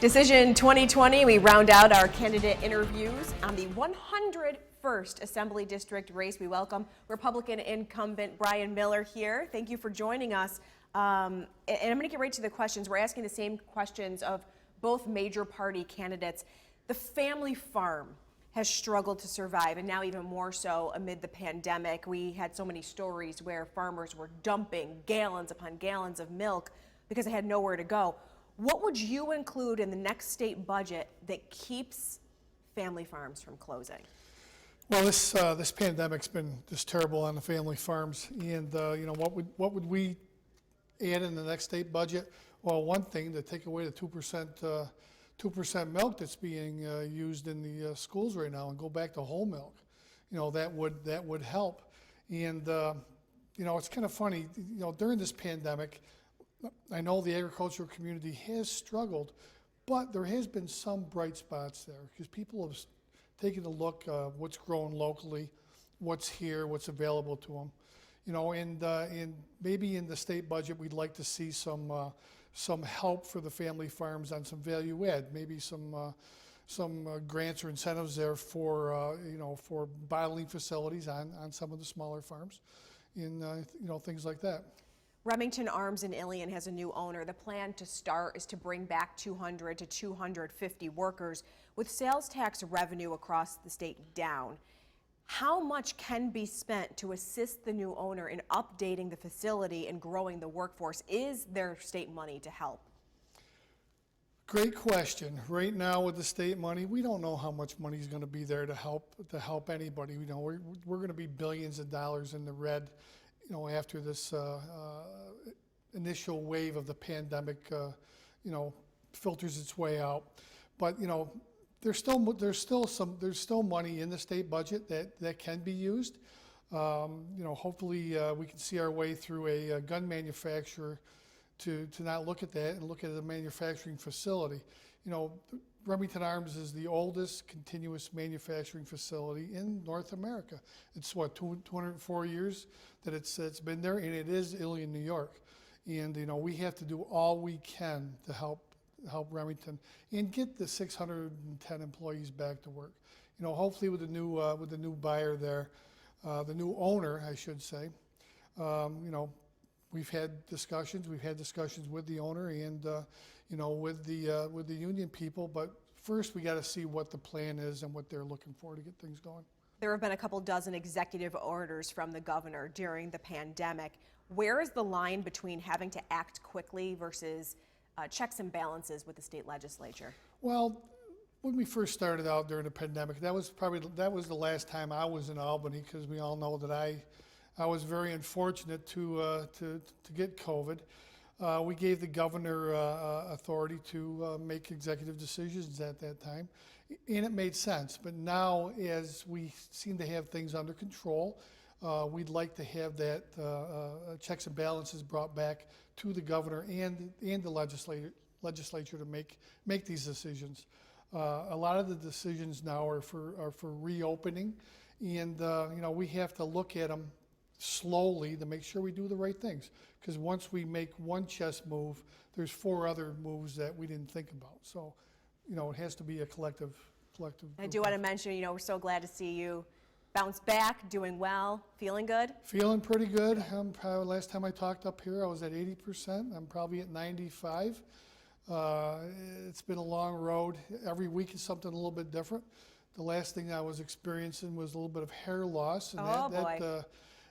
Decision 2020, we round out our candidate interviews on the 101st Assembly District race. We welcome Republican incumbent Brian Miller here. Thank you for joining us. And I'm going to get right to the questions. We're asking the same questions of both major party candidates. The family farm has struggled to survive, and now even more so amid the pandemic. We had so many stories where farmers were dumping gallons upon gallons of milk because they had nowhere to go. What would you include in the next state budget that keeps family farms from closing? Well, this pandemic's been just terrible on the family farms, and what would we add in the next state budget? Well, one thing, to take away the 2% milk that's being used in the schools right now and go back to whole milk, that would help. And it's kind of funny, during this pandemic, I know the agricultural community has struggled, but there has been some bright spots there because people have taken a look what's grown locally, what's here, what's available to them. And maybe in the state budget we'd like to see some help for the family farms on some value add, maybe some grants or incentives there for for bottling facilities on some of the smaller farms, and things like that. Remington Arms in Ilion has a new owner. The plan to start is to bring back 200 to 250 workers. With sales tax revenue across the state down, how much can be spent to assist the new owner in updating the facility and growing the workforce? Is there state money to help? Great question. Right now with the state money, we don't know how much money is going to be there to help anybody. We're going to be billions of dollars in the red, after this initial wave of the pandemic, filters its way out. But there's still money in the state budget that can be used. Hopefully we can see our way through a gun manufacturer to not look at that and look at a manufacturing facility. Remington Arms is the oldest continuous manufacturing facility in North America. It's 204 years that it's been there, and it is Ilion, New York. And we have to do all we can to help Remington and get the 610 employees back to work. Hopefully with the new buyer there, the new owner, I should say. We've had discussions with the owner and with the union people, but first we got to see what the plan is and what they're looking for to get things going. There have been a couple dozen executive orders from the governor during the pandemic. Where is the line between having to act quickly versus checks and balances with the state legislature? Well, when we first started out during the pandemic, that was the last time I was in Albany, because we all know that I was very unfortunate to get COVID. We gave the governor authority to make executive decisions at that time, and it made sense. But now, as we seem to have things under control, we'd like to have that checks and balances brought back to the governor and the legislature to make these decisions. A lot of the decisions now are for reopening, and we have to look at them slowly to make sure we do the right things. Because once we make one chess move, there's 4 other moves that we didn't think about. So, it has to be a collective. I do want to mention, we're so glad to see you bounce back, doing well, feeling good? Feeling pretty good. Last time I talked up here, I was at 80%. I'm probably at 95. It's been a long road. Every week is something a little bit different. The last thing I was experiencing was a little bit of hair loss, and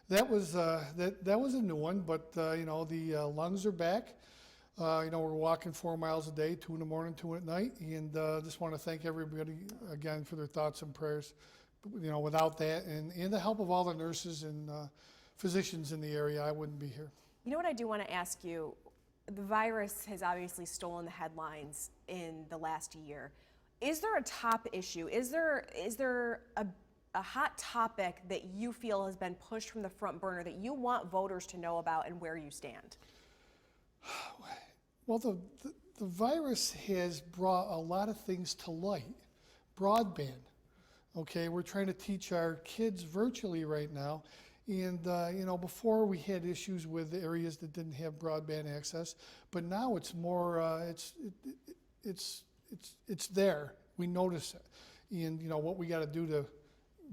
that was a new one. But the lungs are back. We're walking 4 miles a day, 2 in the morning, 2 at night, and just want to thank everybody again for their thoughts and prayers. Without that and the help of all the nurses and physicians in the area, I wouldn't be here. You know what I do want to ask you? The virus has obviously stolen the headlines in the last year. Is there a top issue? Is there a hot topic that you feel has been pushed from the front burner that you want voters to know about and where you stand? Well, the virus has brought a lot of things to light. Broadband. Okay, we're trying to teach our kids virtually right now, and before we had issues with areas that didn't have broadband access, but now it's more it's it's there. We notice it. And, you know, what we got to do to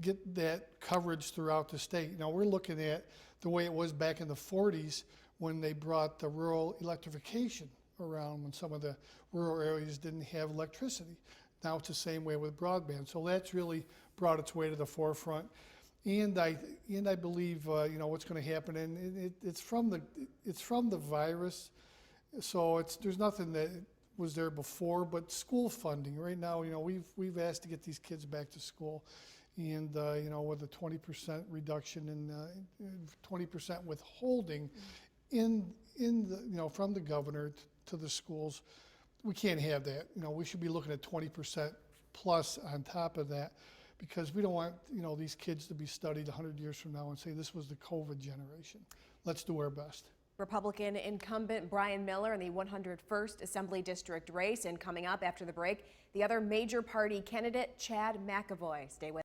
get that coverage throughout the state. You know, we're looking at the way it was back in the 40s when they brought the rural electrification around, when some of the rural areas didn't have electricity. Now it's the same way with broadband. So that's really brought its way to the forefront. And I believe you know what's going to happen, and it's from the virus. So there's nothing that was there before, but school funding right now. You know, we've asked to get these kids back to school, and you know, with a 20% reduction and 20% withholding in the, you know, from the governor to the schools, we can't have that. You know, we should be looking at 20% plus on top of that, because we don't want, you know, these kids to be studied 100 years from now and say this was the COVID generation. Let's do our best. Republican incumbent Brian Miller in the 101st Assembly District race. And coming up after the break, the other major party candidate, Chad McAvoy. Stay with us.